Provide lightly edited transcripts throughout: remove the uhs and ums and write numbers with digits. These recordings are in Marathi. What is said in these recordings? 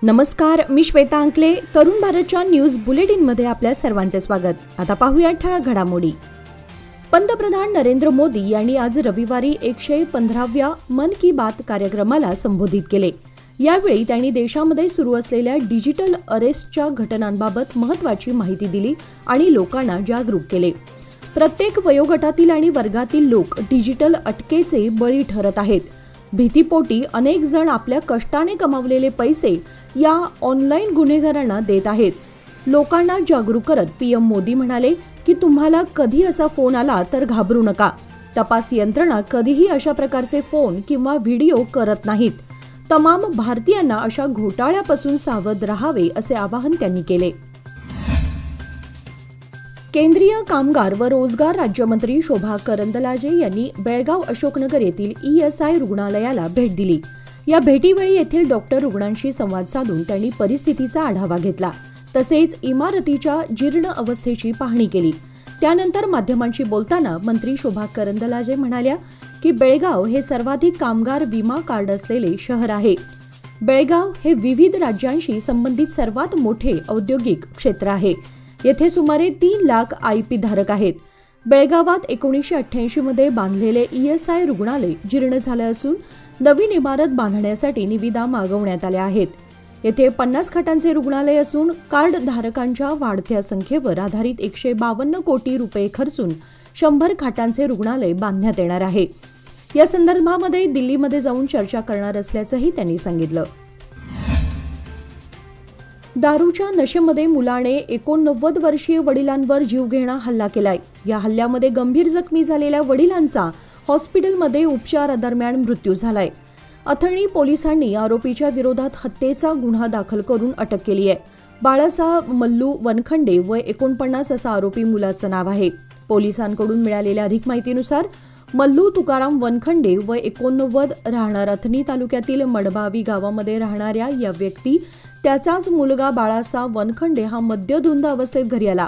नमस्कार, मी श्वेता अंकले. तरुण भारतच्या न्यूज बुलेटिनमध्ये आपल्या सर्वांचे स्वागत. आता पाहूया ठळक घडामोडी. पंतप्रधान नरेंद्र मोदी यांनी आज रविवारी 115व्या मन की बात कार्यक्रमाला संबोधित केले. यावेळी त्यांनी देशामध्ये सुरू असलेल्या डिजिटल अरेस्टच्या घटनांबाबत महत्त्वाची माहिती दिली आणि लोकांना जागरूक केले. प्रत्येक वयोगटातील आणि वर्गातील लोक डिजिटल अटकेचे बळी ठरत आहेत. भीतीपोटी अनेक जण आपल्या कष्टाने कमावलेले पैसे या ऑनलाईन गुन्हेगारांना देत आहेत. लोकांना जागरूक करत पीएम मोदी म्हणाले की तुम्हाला कधी असा फोन आला तर घाबरू नका. तपास यंत्रणा कधीही अशा प्रकारचे फोन किंवा व्हिडिओ करत नाहीत. तमाम भारतीयांना अशा घोटाळ्यापासून सावध राहावे असे आवाहन त्यांनी केले. केंद्रीय कामगार व रोजगार राज्यमंत्री शोभा करंदलाजे यांनी बेळगाव अशोकनगर येथील ESI रुग्णालयाला भेट दिली. या भेटीवेळी येथील डॉक्टर रुग्णांशी संवाद साधून त्यांनी परिस्थितीचा आढावा घेतला. तसेच इमारतीच्या जीर्ण अवस्थेची पाहणी केली. त्यानंतर माध्यमांशी बोलताना मंत्री शोभा करंदलाजे म्हणाल्या की बेळगाव हे सर्वाधिक कामगार विमा कार्ड असलेले शहर आहे. बेळगाव हे विविध राज्यांशी संबंधित सर्वात मोठे औद्योगिक क्षेत्र आहे. येथे सुमारे 3 लाख IP धारक आहेत. बेळगावात 1988 मध्ये बांधलेले ESI रुग्णालय जीर्ण झाले असून नवीन इमारत बांधण्यासाठी निविदा मागवण्यात आल्या आहेत. येथे 50 खाटांचे रुग्णालय असून कार्ड धारकांच्या वाढत्या संख्येवर आधारित 152 कोटी रुपये खर्चून 100 खाटांचे रुग्णालय बांधण्यात येणार आहे. या संदर्भामध्ये दिल्लीमध्ये जाऊन चर्चा करणार असल्याचंही त्यांनी सांगितलं. दारूच्या नशेमध्ये मुलाने 89 वर्षीय वडिलांवर जीवघेणा हल्ला केलाय. या हल्ल्यामध्ये गंभीर जखमी झालेल्या वडिलांचा हॉस्पिटलमध्ये उपचारादरम्यान मृत्यू झालाय. अथणी पोलिसांनी आरोपीच्या विरोधात हत्येचा गुन्हा दाखल करून अटक केली आहे. बाळासाहेब मल्लू वनखंडे वय 49 असा आरोपी मुलाचं नाव आहे. पोलिसांकडून मिळालेल्या अधिक माहितीनुसार मल्लू तुकाराम वनखंडे वय 89 राहणार अथणी तालुक्यातील मडबावी गावामध्ये राहणाऱ्या या व्यक्ती त्याचाच मुलगा बाळासाहेब वनखंडे हा मद्यधुंद अवस्थेत घरी आला.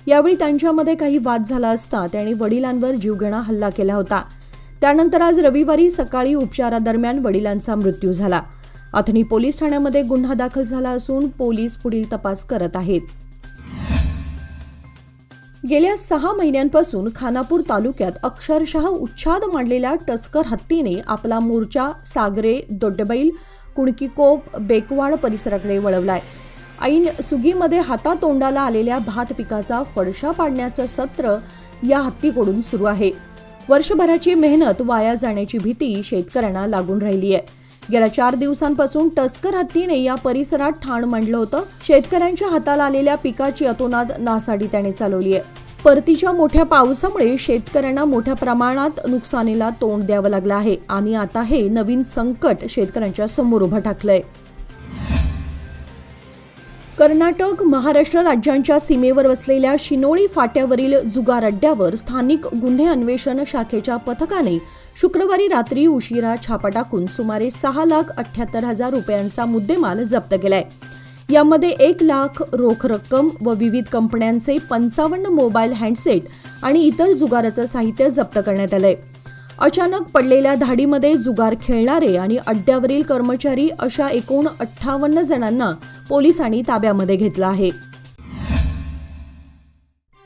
यावेळी त्यांच्यामध्ये काही वाद झाला असता त्याने वडिलांवर जीवघेणा हल्ला केला होता. त्यानंतर आज रविवारी सकाळी उपचारादरम्यान वडिलांचा मृत्यू झाला. अथणी पोलीस ठाण्यामध्ये गुन्हा दाखल झाला असून पोलीस पुढील तपास करत आहेत. गेल्या 6 महिन्यांपासून खानापूर तालुक्यात अक्षरशः उच्छाद मांडलेल्या टस्कर हत्तीने आपला मोर्चा सागरे, दोड्डेबैल, कुणकीकोप, बेकवाड परिसराकडे वळवलाय. ऐन सुगीमध्ये हातातोंडाला आलेल्या भात पिकाचा फडशा पाडण्याचं सत्र या हत्तीकडून सुरू आहे. वर्षभराची मेहनत वाया जाण्याची भीती शेतकऱ्यांना लागून राहिली आहे. गेल्या 4 दिवसांपासून टस्कर हत्तीने या परिसरात ठाण मांडलं होतं. शेतकऱ्यांच्या हाताला आलेल्या पिकाची अतोनात नासाडी त्याने चालवली आहे. परतीच्या मोठ्या पावसामुळे शेतकऱ्यांना मोठ्या प्रमाणात नुकसानीला तोंड द्यावं लागलं आहे आणि आता हे नवीन संकट शेतकऱ्यांच्या समोर उभं ठाकलंय. कर्नाटक महाराष्ट्र राज्यांच्या सीमेवर वसलेल्या शिनोळी फाट्यावरील जुगार अड्ड्यावर स्थानिक गुन्हे अन्वेषण शाखेच्या पथकाने शुक्रवारी रात्री उशिरा छापा टाकून सुमारे 6,78,000 रुपयांचा मुद्देमाल जप्त केलाय. यामध्ये 1 लाख रोख रक्कम व विविध कंपन्यांचे 55 मोबाईल हँडसेट आणि इतर जुगाराचं साहित्य जप्त करण्यात आलंय. अचानक पडलेल्या धाडीमध्ये जुगार खेळणारे आणि अड्ड्यावरील कर्मचारी अशा एकूण 58 जणांना पोलिसांनी ताब्यामध्ये घेतलं आहे.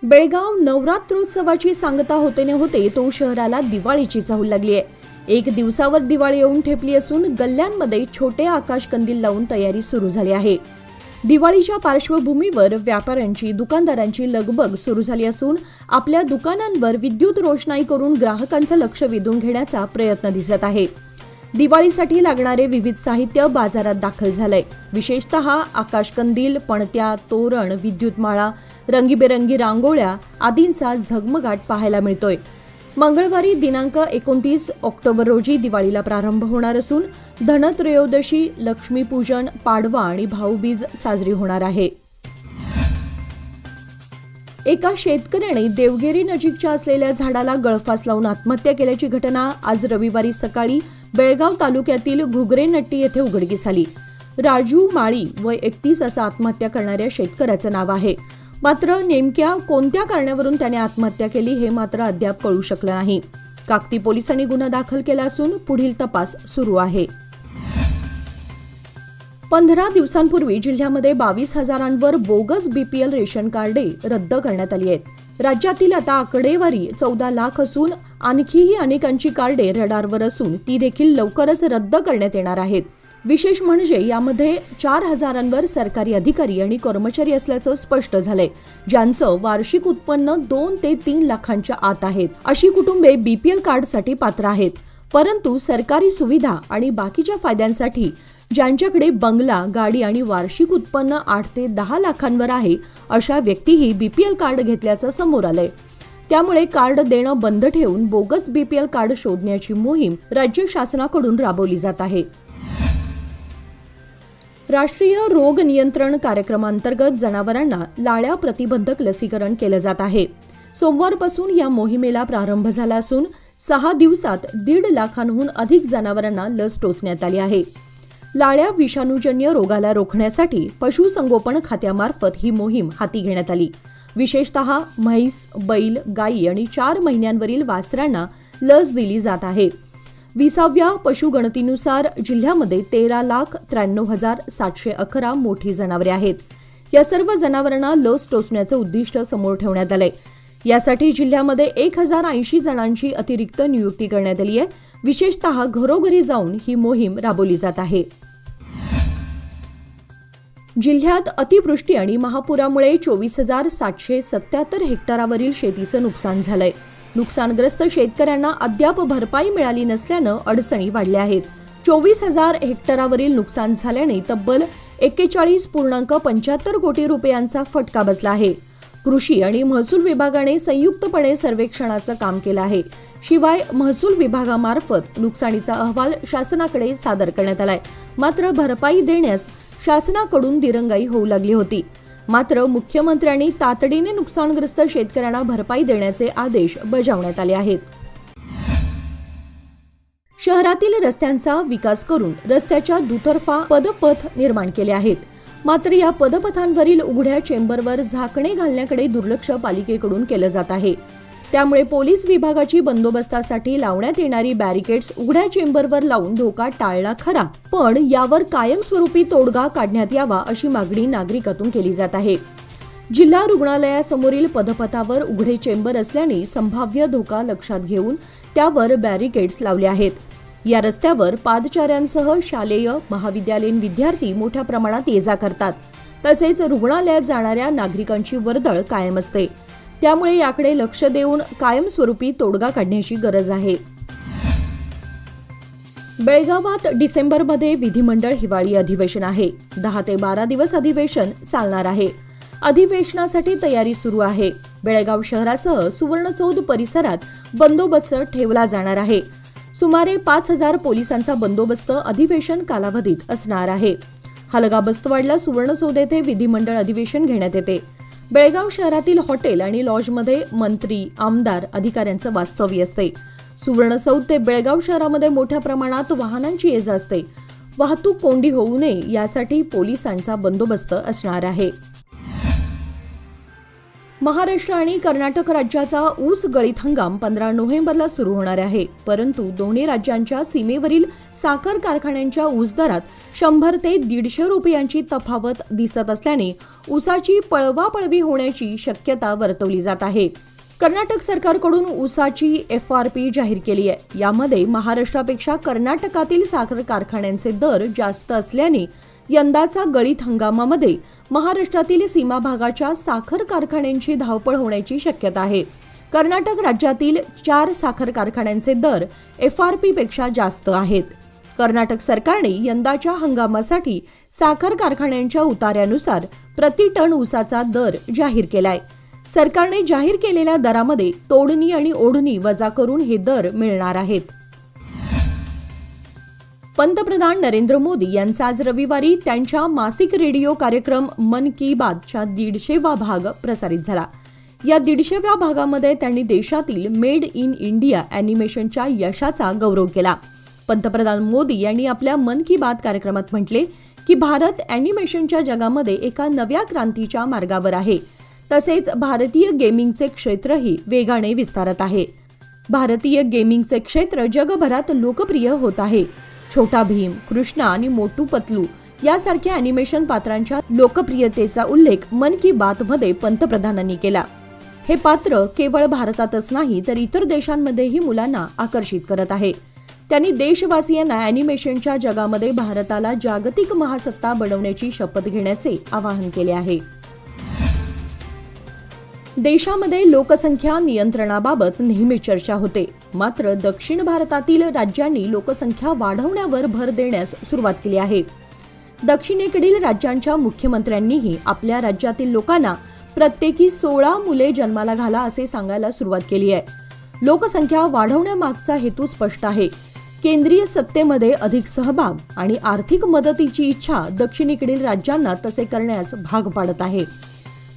बेळगाव नवरात्रोत्सवाची सांगता होते न होते तो शहराला दिवाळीची चाहूल लागली आहे. 1 दिवसावर दिवाळी येऊन ठेपली असून गल्ल्यांमध्ये छोटे आकाशकंदील लावून तयारी सुरू झाली आहे. दिवाळीच्या पार्श्वभूमीवर व्यापाऱ्यांची, दुकानदारांची लगबग सुरू झाली असून आपल्या दुकानांवर विद्युत रोषणाई करून ग्राहकांचं लक्ष वेधून घेण्याचा प्रयत्न दिसत आहे. दिवाळीसाठी लागणारे विविध साहित्य बाजारात दाखल झालंय. विशेषतः आकाशकंदील, पणत्या, तोरण, विद्युत माळा, रंगीबेरंगी रांगोळ्या आदींचा झगमगाट पाहायला मिळतोय. मंगळवारी दिनांक 29 ऑक्टोबर रोजी दिवाळीला प्रारंभ होणार असून धनत्रयोदशी, लक्ष्मीपूजन, पाडवा आणि भाऊबीज साजरी होणार आहे. एका शेतकऱ्याने देवगिरी नजीकच्या असलेल्या झाडाला गळफास लावून आत्महत्या केल्याची घटना आज रविवारी सकाळी बेळगाव तालुक्यातील घुगरेनट्टी येथे उघडकीस आली. राजू माळी वय 31 असं आत्महत्या करणाऱ्या शेतकऱ्याचं नाव आहे. मात्र नेमक्या कोणत्या कारणावरून त्याने आत्महत्या केली हे मात्र अद्याप कळू शकलं नाही. काकती पोलिसांनी गुन्हा दाखल केला असून पुढील तपास सुरू आहे. 15 दिवसांपूर्वी जिल्ह्यामध्ये 22,000वर बोगस बीपीएल रेशन कार्डे रद्द करण्यात आली आहेत. राज्यातील आता आकडेवारी 14 लाख असून आणखीही अनेकांची कार्डे रडारवर असून ती देखील लवकरच रद्द करण्यात येणार आहेत. विशेष म्हणजे यामध्ये 4,000वर सरकारी अधिकारी आणि कर्मचारी असल्याचं स्पष्ट झालंय, ज्यांचं वार्षिक उत्पन्न 2 ते 3 लाखांच्या आत आहेत. अशी कुटुंबे बीपीएल कार्डसाठी पात्र आहेत. परंतु सरकारी सुविधा आणि बाकीच्या फायद्यांसाठी ज्यांच्याकडे बंगला, गाडी आणि वार्षिक उत्पन्न 8 ते 10 लाखांवर आहे अशा व्यक्तीही बीपीएल कार्ड घेतल्याचं समोर आलंय. त्यामुळे कार्ड देणं बंद ठेवून बोगस बीपीएल कार्ड शोधण्याची मोहीम राज्य शासनाकडून राबवली जात आहे. राष्ट्रीय रोग नियंत्रण कार्यक्रमांतर्गत जनावरांना लाळ्या प्रतिबंधक लसीकरण केलं जात आहे. सोमवारपासून या मोहिमेला प्रारंभ झाला असून 6 दिवसात 1.5 लाखांहून अधिक जनावरांना लस टोचण्यात आली आहे. लाळ्या विषाणूजन्य रोगाला रोखण्यासाठी पशुसंगोपन खात्यामार्फत ही मोहीम हाती घेण्यात आली. विशेषतः म्हैस, बैल, गायी आणि 4 महिन्यांवरील वासरांना लस दिली जात आहे. 20व्या पशुगणतीनुसार जिल्ह्यामध्ये 13,93,711 मोठी जनावरे आहेत. या सर्व जनावरांना लस टोचण्याचं उद्दिष्ट समोर ठेवण्यात आलंय. यासाठी जिल्ह्यामध्ये 1,080 जणांची अतिरिक्त नियुक्ती करण्यात आली आहे. विशेषतः घरोघरी जाऊन ही मोहीम राबवली जात आहे. जिल्ह्यात अतिवृष्टी आणि महापुरामुळे 24,777 हेक्टरावरील शेतीचं नुकसान झालंय. नुकसानग्रस्त शेतकऱ्यांना अद्याप भरपाई मिळाली नसल्यानं अडचणी वाढल्या आहेत. 24,000 हेक्टरावरील नुकसान झाल्याने तब्बल 41.75 कोटी रुपयांचा फटका बसला आहे. कृषी आणि महसूल विभागाने संयुक्तपणे सर्वेक्षणाचं काम केलं आहे. शिवाय महसूल विभागामार्फत नुकसानीचा अहवाल शासनाकडे सादर करण्यात आलाय. मात्र भरपाई देण्यास शासनाकडून दिरंगाई होऊ लागली होती. मात्र मुख्यमंत्र्यांनी तातडीने नुकसानग्रस्त शेतकऱ्यांना भरपाई देण्याचे आदेश बजावण्यात आले आहेत. शहरातील रस्त्यांचा विकास करून रस्त्याच्या दुतर्फा पदपथ निर्माण केले आहेत. मात्र या पदपथांवरील उघड्या चेंबरवर झाकणे घालण्याकडे दुर्लक्ष पालिकेकडून केलं जात आहे. त्यामुळे पोलीस विभागाची बंदोबस्तासाठी लावण्यात येणारी बॅरिकेड्स उघड्या चेंबरवर लावून धोका टाळला खरा, पण यावर कायमस्वरूपी तोडगा काढण्यात यावा अशी मागणी नागरिकातून केली जात आहे. जिल्हा रुग्णालयासमोरील पदपथावर उघडे चेंबर असल्याने संभाव्य धोका लक्षात घेऊन त्यावर बॅरिकेड्स लावले आहेत. या रस्त्यावर पादचाऱ्यांसह शालेय, महाविद्यालयीन विद्यार्थी मोठ्या प्रमाणात ये जा करतात. तसेच रुग्णालयात जाणाऱ्या नागरिकांची वर्दळ कायम असते. त्यामुळे याकडे लक्ष देऊन कायमस्वरूपी तोडगा काढण्याची गरज आहे. बेळगावात डिसेंबरमध्ये विधिमंडळ हिवाळी अधिवेशन आहे. 10 ते 12 दिवस अधिवेशन चालणार आहे. अधिवेशनासाठी तयारी सुरू आहे. बेळगाव शहरासह सुवर्णचौध परिसरात बंदोबस्त ठेवला जाणार आहे. सुमारे 5,000 पोलिसांचा बंदोबस्त अधिवेशन कालावधीत असणार आहे. हलगा बस्तवाडला सुवर्णचौध येथे विधिमंडळ अधिवेशन घेण्यात येते. बेळगाव शहरातील हॉटेल आणि लॉजमध्ये मंत्री, आमदार, अधिकाऱ्यांचं वास्तव्य असते. सुवर्णचौध ते बेळगाव शहरामध्ये मोठ्या प्रमाणात वाहनांची ये जा असते. वाहतूक कोंडी होऊ नये यासाठी पोलिसांचा बंदोबस्त असणार आहे. महाराष्ट्र आणि कर्नाटक राज्याचा ऊस गळीत हंगाम 15 नोव्हेंबरला सुरू होणार आहे. परंतु दोन्ही राज्यांच्या सीमेवरील साखर कारखान्यांच्या ऊस दरात 100 ते 150 रुपयांची तफावत दिसत असल्याने ऊसाची पळवापळवी होण्याची शक्यता वर्तवली जात आहे. कर्नाटक सरकारकडून ऊसाची FRP जाहीर केली आहे. यामध्ये महाराष्ट्रापेक्षा कर्नाटकातील साखर कारखान्यांचे दर जास्त असल्याने यंदाचा गळीत हंगामामध्ये महाराष्ट्रातील सीमा भागाच्या साखर कारखान्यांची धावपळ होण्याची शक्यता आहे. कर्नाटक राज्यातील 4 साखर कारखान्यांचे दर FRP पेक्षा जास्त आहेत. कर्नाटक सरकारने यंदाच्या हंगामासाठी साखर कारखान्यांच्या उतार्यानुसार प्रति टन ऊसाचा दर जाहीर केलाय. सरकारने जाहीर केलेल्या दरामध्ये तोडणी आणि ओढणी वजा करून हे दर मिळणार आहेत. पंतप्रधान नरेंद्र मोदी यांचा आज रविवारी त्यांच्या मासिक रेडिओ कार्यक्रम मन की बातचा 150वा भाग प्रसारित झाला. या 150व्या भागामध्ये त्यांनी देशातील मेड इन इंडिया अॅनिमेशनच्या यशाचा गौरव केला. पंतप्रधान मोदी यांनी आपल्या मन की बात कार्यक्रमात म्हटले की भारत अॅनिमेशनच्या जगामध्ये एका नव्या क्रांतीच्या मार्गावर आहे. तसेच भारतीय गेमिंगचे क्षेत्रही वेगाने विस्तारत आहे. भारतीय गेमिंगचे क्षेत्र जगभरात लोकप्रिय होत आहे. छोटा भीम, कृष्णा आणि मोटू पतलू यासारख्या अॅनिमेशन पात्रांच्या लोकप्रियतेचा उल्लेख मन की बात मध्ये पंतप्रधानांनी केला। हे पात्र केवळ भारतातच नाही तर इतर देशांमध्येही मुलांना आकर्षित करत आहे। त्यांनी देशवासियांना अॅनिमेशनच्या जगामध्ये भारताला जागतिक महासत्ता बनवण्याची शपथ घेण्याचे आवाहन केले आहे। देशामध्ये लोकसंख्या नियंत्रणाबाबत नेहमी चर्चा होते, मात्र दक्षिण भारतातील राज्यांनी लोकसंख्या वाढवण्यावर भर देण्यास सुरुवात केली आहे। दक्षिणेकडील राज्यांच्या मुख्यमंत्र्यांनीही आपल्या राज्यातील लोकांना प्रत्येकी 16 मुले जन्माला घाला असे सांगायला सुरुवात केली आहे। लोकसंख्या वाढवण्यामागचा हेतू स्पष्ट आहे। केंद्रीय सत्तेमध्ये अधिक सहभाग आणि आर्थिक मदतीची इच्छा दक्षिणेकडील राज्यांना तसे करण्यास भाग पाडत आहे।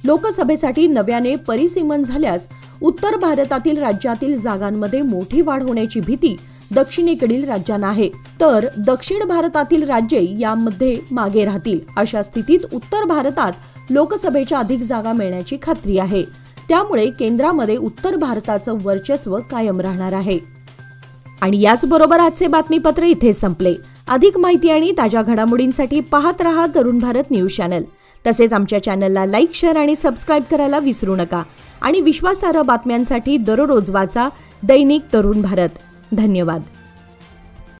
लोकसभेसाठी नव्याने परिसीमन झाल्यास उत्तर भारतातील राज्यातील जागांमध्ये मोठी वाढ होण्याची भीती दक्षिणेकडील राज्यांना आहे, तर दक्षिण भारतातील राज्ये यामध्ये मागे राहतील। अशा स्थितीत उत्तर भारतात लोकसभेच्या अधिक जागा मिळण्याची खात्री आहे। त्यामुळे केंद्रामध्ये उत्तर भारताचं वर्चस्व कायम राहणार आहे। आणि याचबरोबर आजचे बातमीपत्र इथे संपले। अधिक माहिती आणि ताज्या घडामोडींसाठी पाहत रहा तरुण भारत न्यूज चॅनल। तसेच आमच्या चॅनलला लाईक, शेअर आणि सबस्क्राईब करायला विसरू नका। आणि विश्वासार्ह बातम्यांसाठी दररोज वाचा दैनिक तरुण भारत। धन्यवाद।